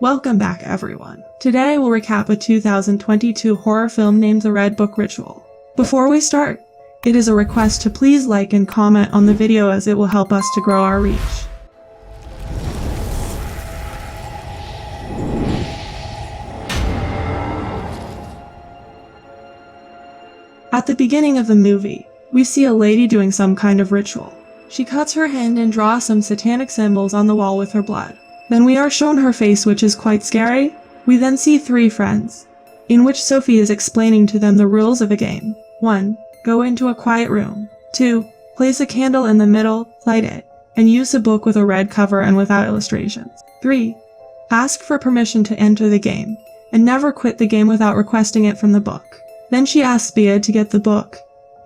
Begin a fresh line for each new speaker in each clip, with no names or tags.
Welcome back everyone. Today I will recap a 2022 horror film named The Red Book Ritual. Before we start, it is a request to please like and comment on the video as it will help us to grow our reach. At the beginning of the movie, we see a lady doing some kind of ritual. She cuts her hand and draws some satanic symbols on the wall with her blood. Then we are shown her face, which is quite scary. We then see three friends, in which Sophie is explaining to them the rules of a game. 1. Go into a quiet room. 2. Place a candle in the middle, light it, and use a book with a red cover and without illustrations. 3. Ask for permission to enter the game, and never quit the game without requesting it from the book. Then she asks Bea to get the book,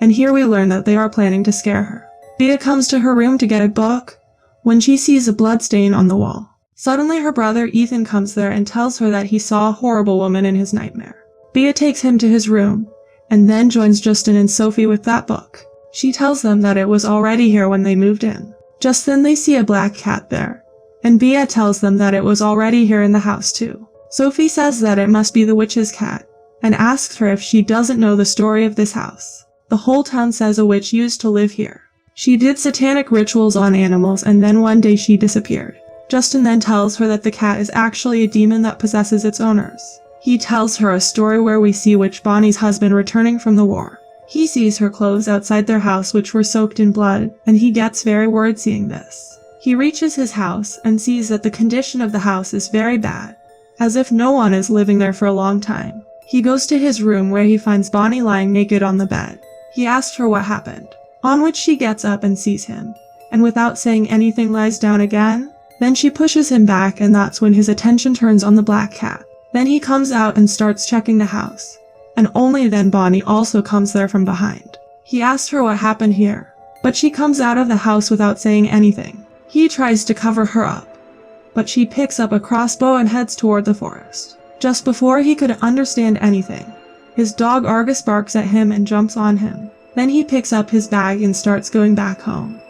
and here we learn that they are planning to scare her. Bea comes to her room to get a book, when she sees a blood stain on the wall. Suddenly her brother Ethan comes there and tells her that he saw a horrible woman in his nightmare. Bea takes him to his room, and then joins Justin and Sophie with that book. She tells them that it was already here when they moved in. Just then they see a black cat there, and Bea tells them that it was already here in the house too. Sophie says that it must be the witch's cat, and asks her if she doesn't know the story of this house. The whole town says a witch used to live here. She did satanic rituals on animals and then one day she disappeared. Justin then tells her that the cat is actually a demon that possesses its owners. He tells her a story where we see Witch Bonnie's husband returning from the war. He sees her clothes outside their house which were soaked in blood, and he gets very worried seeing this. He reaches his house and sees that the condition of the house is very bad, as if no one is living there for a long time. He goes to his room where he finds Bonnie lying naked on the bed. He asks her what happened, on which she gets up and sees him, and without saying anything lies down again. Then she pushes him back, and that's when his attention turns on the black cat. Then he comes out and starts checking the house, and only then Bonnie also comes there from behind. He asks her what happened here, but she comes out of the house without saying anything. He tries to cover her up, but she picks up a crossbow and heads toward the forest. Just before he could understand anything, his dog Argus barks at him and jumps on him. Then he picks up his bag and starts going back home.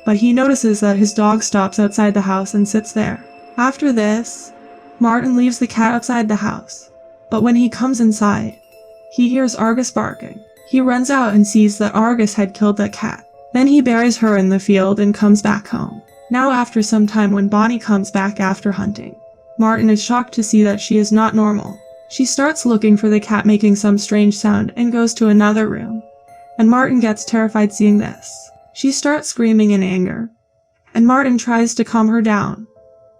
But he notices that his dog stops outside the house and sits there. After this, Martin leaves the cat outside the house. But when he comes inside, he hears Argus barking. He runs out and sees that Argus had killed the cat. Then he buries her in the field and comes back home. Now after some time, when Bonnie comes back after hunting, Martin is shocked to see that she is not normal. She starts looking for the cat making some strange sound and goes to another room. And Martin gets terrified seeing this. She starts screaming in anger, and Martin tries to calm her down.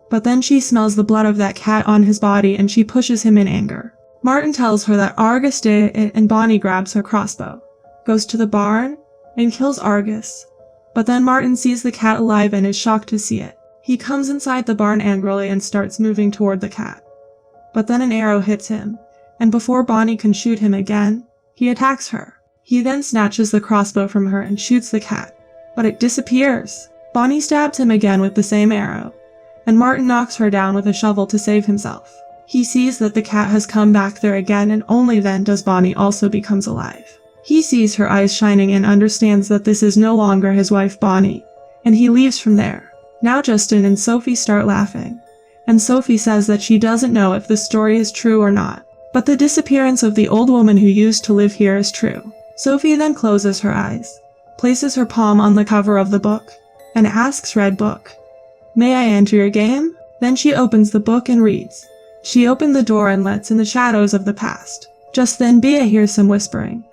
But then she smells the blood of that cat on his body and she pushes him in anger. Martin tells her that Argus did it, and Bonnie grabs her crossbow, goes to the barn, and kills Argus. But then Martin sees the cat alive and is shocked to see it. He comes inside the barn angrily and starts moving toward the cat. But then an arrow hits him, and before Bonnie can shoot him again, he attacks her. He then snatches the crossbow from her and shoots the cat, but it disappears. Bonnie stabs him again with the same arrow, and Martin knocks her down with a shovel to save himself. He sees that the cat has come back there again, and only then does Bonnie also becomes alive. He sees her eyes shining and understands that this is no longer his wife Bonnie, and he leaves from there. Now Justin and Sophie start laughing, and Sophie says that she doesn't know if the story is true or not, but the disappearance of the old woman who used to live here is true. Sophie then closes her eyes, places her palm on the cover of the book, and asks Red Book, "May I enter your game?" Then she opens the book and reads. She opened the door and lets in the shadows of the past. Just then Bea hears some whispering,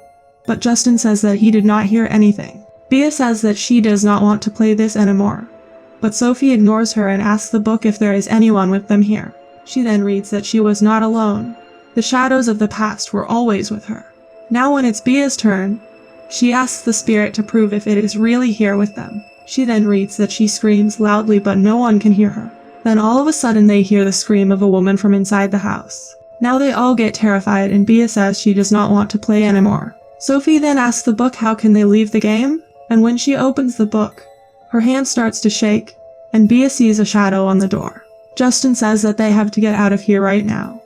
but Justin says that he did not hear anything. Bea says that she does not want to play this anymore, but Sophie ignores her and asks the book if there is anyone with them here. She then reads that she was not alone. The shadows of the past were always with her. Now when it's Bea's turn, she asks the spirit to prove if it is really here with them. She then reads that she screams loudly but no one can hear her. Then all of a sudden they hear the scream of a woman from inside the house. Now they all get terrified and Bea says she does not want to play anymore. Sophie then asks the book how can they leave the game, and when she opens the book, her hand starts to shake, and Bea sees a shadow on the door. Justin says that they have to get out of here right now,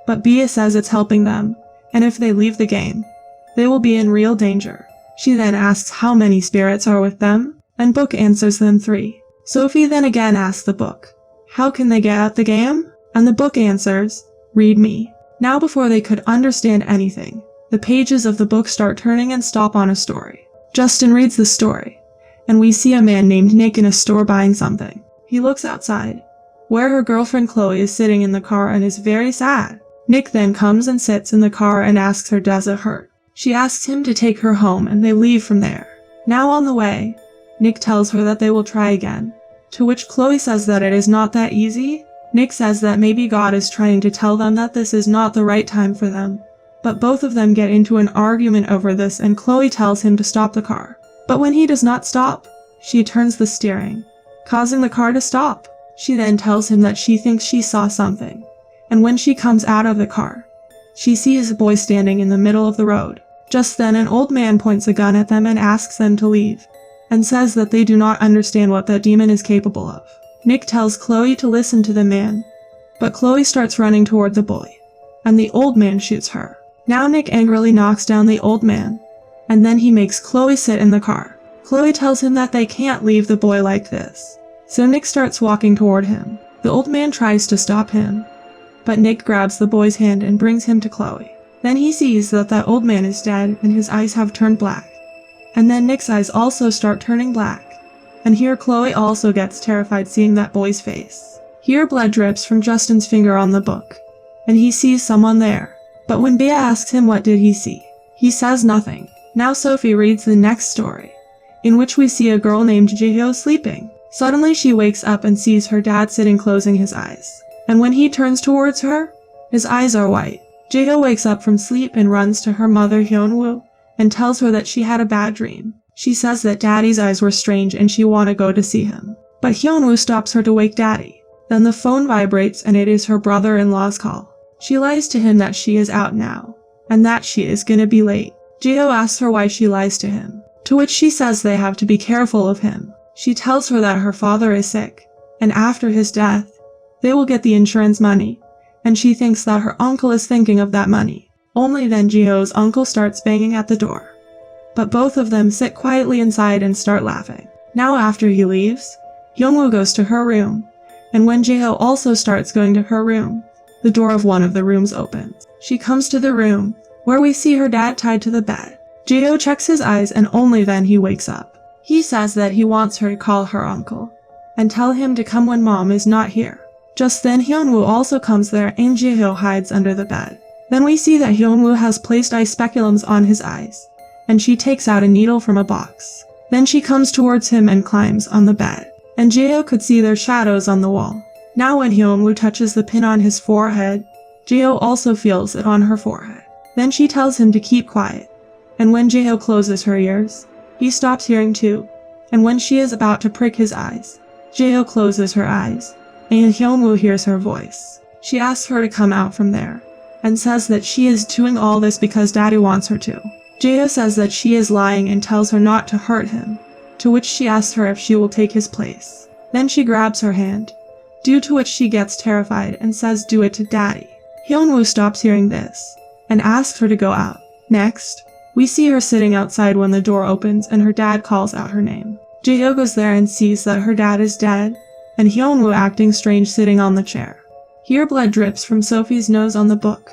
but Bea says it's helping them, and if they leave the game, they will be in real danger. She then asks how many spirits are with them, and Book answers them 3. Sophie then again asks the book, how can they get out the game? And the book answers, "Read me." Now before they could understand anything, the pages of the book start turning and stop on a story. Justin reads the story, and we see a man named Nick in a store buying something. He looks outside, where her girlfriend Chloe is sitting in the car and is very sad. Nick then comes and sits in the car and asks her does it hurt. She asks him to take her home and they leave from there. Now on the way, Nick tells her that they will try again, to which Chloe says that it is not that easy. Nick says that maybe God is trying to tell them that this is not the right time for them. But both of them get into an argument over this and Chloe tells him to stop the car. But when he does not stop, she turns the steering, causing the car to stop. She then tells him that she thinks she saw something. And when she comes out of the car, she sees a boy standing in the middle of the road. Just then an old man points a gun at them and asks them to leave, and says that they do not understand what that demon is capable of. Nick tells Chloe to listen to the man, but Chloe starts running toward the boy, and the old man shoots her. Now Nick angrily knocks down the old man, and then he makes Chloe sit in the car. Chloe tells him that they can't leave the boy like this, so Nick starts walking toward him. The old man tries to stop him, but Nick grabs the boy's hand and brings him to Chloe. Then he sees that that old man is dead and his eyes have turned black. And then Nick's eyes also start turning black. And here Chloe also gets terrified seeing that boy's face. Here blood drips from Justin's finger on the book, and he sees someone there. But when Bea asks him what did he see, he says nothing. Now Sophie reads the next story, in which we see a girl named 𝐂𝐄𝐒 sleeping. Suddenly she wakes up and sees her dad sitting closing his eyes. And when he turns towards her, his eyes are white. 𝐂𝐄𝐒 wakes up from sleep and runs to her mother Hyunwoo and tells her that she had a bad dream. She says that daddy's eyes were strange and she want to go to see him. But Hyunwoo stops her to wake daddy. Then the phone vibrates and it is her brother-in-law's call. She lies to him that she is out now, and that she is gonna be late. 𝐂𝐄𝐒 asks her why she lies to him, to which she says they have to be careful of him. She tells her that her father is sick, and after his death, they will get the insurance money, and she thinks that her uncle is thinking of that money. Only then 𝐂𝐄𝐒's uncle starts banging at the door. But both of them sit quietly inside and start laughing. Now after he leaves, Hyunwoo goes to her room, and when 𝐂𝐄𝐒 also starts going to her room, the door of one of the rooms opens. She comes to the room, where we see her dad tied to the bed. 𝐂𝐄𝐒 checks his eyes and only then he wakes up. He says that he wants her to call her uncle, and tell him to come when mom is not here. Just then Hyunwoo also comes there and 𝐂𝐄𝐒 hides under the bed. Then we see that Hyunwoo has placed eye speculums on his eyes, and she takes out a needle from a box. Then she comes towards him and climbs on the bed, and 𝐂𝐄𝐒 could see their shadows on the wall. Now when Hyunwoo touches the pin on his forehead, 𝐂𝐄 also feels it on her forehead. Then she tells him to keep quiet, and when 𝐂𝐄 closes her ears, he stops hearing too, and when she is about to prick his eyes, 𝐂𝐄 closes her eyes, and Hyunwoo hears her voice. She asks her to come out from there, and says that she is doing all this because daddy wants her to. 𝐂𝐄 says that she is lying and tells her not to hurt him, to which she asks her if she will take his place. Then she grabs her hand, due to which she gets terrified and says do it to daddy. Hyunwoo stops hearing this, and asks her to go out. Next, we see her sitting outside when the door opens and her dad calls out her name. 𝐂𝐄 goes there and sees that her dad is dead, and Hyunwoo acting strange sitting on the chair. Here blood drips from Sophie's nose on the book,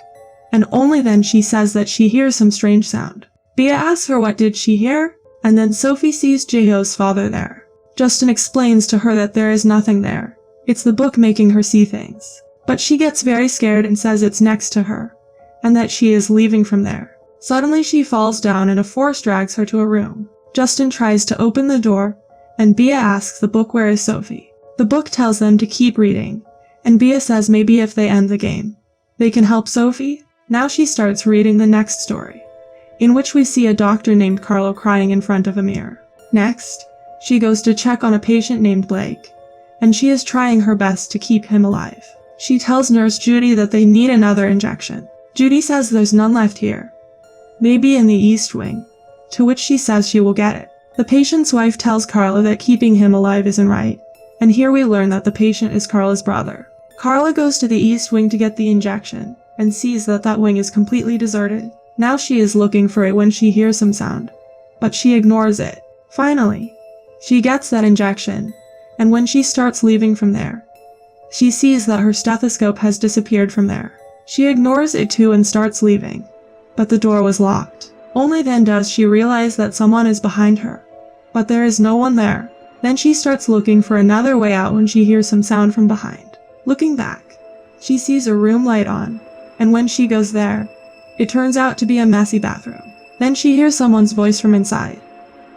and only then she says that she hears some strange sound. Bea asks her what did she hear, and then Sophie sees 𝐂𝐄's father there. Justin explains to her that there is nothing there. It's the book making her see things. But she gets very scared and says it's next to her, and that she is leaving from there. Suddenly she falls down and a force drags her to a room. Justin tries to open the door, and Bea asks the book where is Sophie. The book tells them to keep reading, and Bea says maybe if they end the game, they can help Sophie. Now she starts reading the next story, in which we see a doctor named Carlo crying in front of a mirror. Next, she goes to check on a patient named Blake, and she is trying her best to keep him alive. She tells Nurse Judy that they need another injection. Judy says there's none left here, maybe in the East Wing, to which she says she will get it. The patient's wife tells Carla that keeping him alive isn't right, and here we learn that the patient is Carla's brother. Carla goes to the East Wing to get the injection, and sees that that wing is completely deserted. Now she is looking for it when she hears some sound, but she ignores it. Finally, she gets that injection, and when she starts leaving from there, she sees that her stethoscope has disappeared from there. She ignores it too and starts leaving. But the door was locked. Only then does she realize that someone is behind her. But there is no one there. Then she starts looking for another way out when she hears some sound from behind. Looking back, she sees a room light on, and when she goes there, it turns out to be a messy bathroom. Then she hears someone's voice from inside.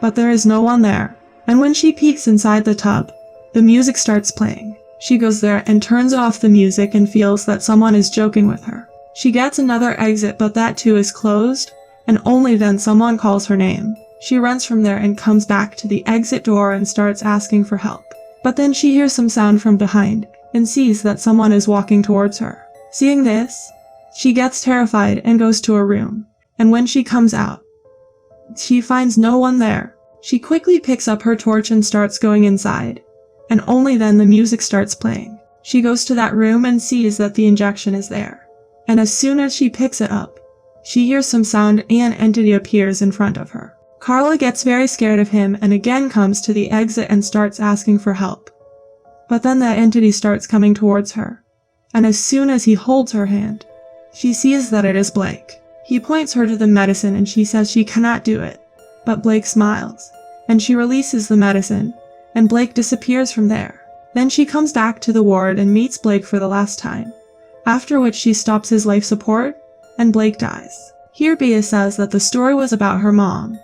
But there is no one there. And when she peeks inside the tub, the music starts playing. She goes there and turns off the music and feels that someone is joking with her. She gets another exit, but that too is closed, and only then someone calls her name. She runs from there and comes back to the exit door and starts asking for help. But then she hears some sound from behind and sees that someone is walking towards her. Seeing this, she gets terrified and goes to a room, and when she comes out, she finds no one there. She quickly picks up her torch and starts going inside, and only then the music starts playing. She goes to that room and sees that the injection is there, and as soon as she picks it up, she hears some sound and an entity appears in front of her. Carla gets very scared of him and again comes to the exit and starts asking for help. But then that entity starts coming towards her, and as soon as he holds her hand, she sees that it is Blake. He points her to the medicine and she says she cannot do it, but Blake smiles, and she releases the medicine, and Blake disappears from there. Then she comes back to the ward and meets Blake for the last time, after which she stops his life support, and Blake dies. Here Bea says that the story was about her mom,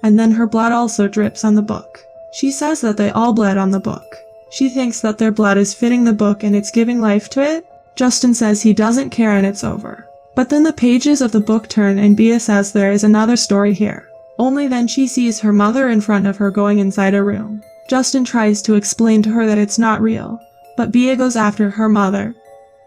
and then her blood also drips on the book. She says that they all bled on the book. She thinks that their blood is fitting the book and it's giving life to it. Justin says he doesn't care and it's over. But then the pages of the book turn and Bea says there is another story here. Only then she sees her mother in front of her going inside a room. Justin tries to explain to her that it's not real, but Bea goes after her mother,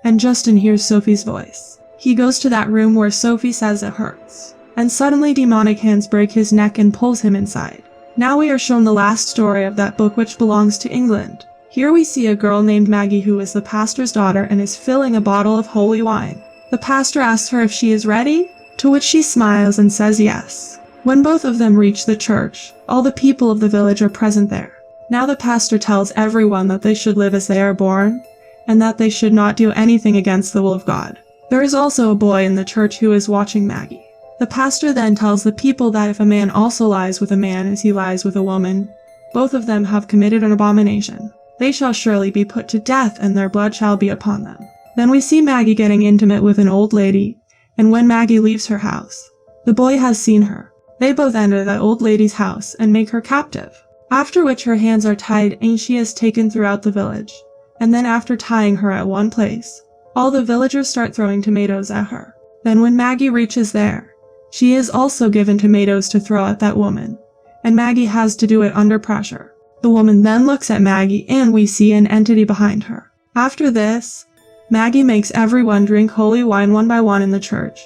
and Justin hears Sophie's voice. He goes to that room where Sophie says it hurts, and suddenly demonic hands break his neck and pulls him inside. Now we are shown the last story of that book, which belongs to England. Here we see a girl named Maggie who is the pastor's daughter and is filling a bottle of holy wine. The pastor asks her if she is ready, to which she smiles and says yes. When both of them reach the church, all the people of the village are present there. Now the pastor tells everyone that they should live as they are born, and that they should not do anything against the will of God. There is also a boy in the church who is watching Maggie. The pastor then tells the people that if a man also lies with a man as he lies with a woman, both of them have committed an abomination. They shall surely be put to death, and their blood shall be upon them. Then we see Maggie getting intimate with an old lady, and when Maggie leaves her house, the boy has seen her. They both enter that old lady's house and make her captive, after which her hands are tied and she is taken throughout the village. And then after tying her at one place, all the villagers start throwing tomatoes at her. Then when Maggie reaches there, she is also given tomatoes to throw at that woman, and Maggie has to do it under pressure. The woman then looks at Maggie and we see an entity behind her. After this, Maggie makes everyone drink holy wine one by one in the church,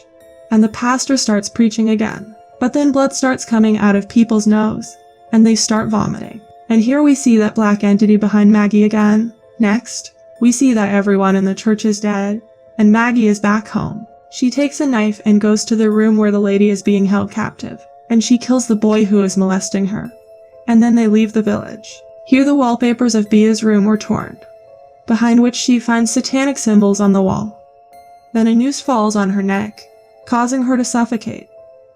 and the pastor starts preaching again. But then blood starts coming out of people's nose, and they start vomiting. And here we see that black entity behind Maggie again. Next, we see that everyone in the church is dead, and Maggie is back home. She takes a knife and goes to the room where the lady is being held captive, and she kills the boy who is molesting her. And then they leave the village. Here the wallpapers of Bea's room were torn, behind which she finds satanic symbols on the wall. Then a noose falls on her neck, causing her to suffocate.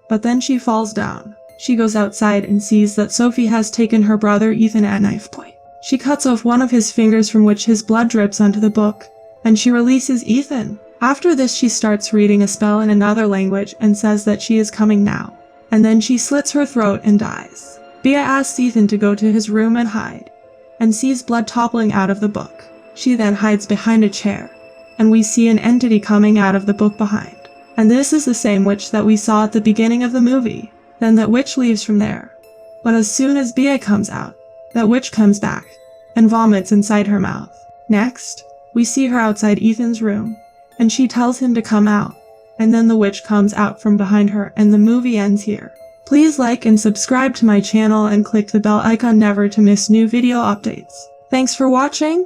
But then she falls down. She goes outside and sees that Sophie has taken her brother Ethan at knife point. She cuts off one of his fingers from which his blood drips onto the book, and she releases Ethan. After this she starts reading a spell in another language and says that she is coming now. And then she slits her throat and dies. Bea asks Ethan to go to his room and hide, and sees blood toppling out of the book. She then hides behind a chair, and we see an entity coming out of the book behind. And this is the same witch that we saw at the beginning of the movie. Then that witch leaves from there. But as soon as Bea comes out, that witch comes back, and vomits inside her mouth. Next, we see her outside Ethan's room, and she tells him to come out, and then the witch comes out from behind her and the movie ends here. Please like and subscribe to my channel and click the bell icon never to miss new video updates. Thanks for watching.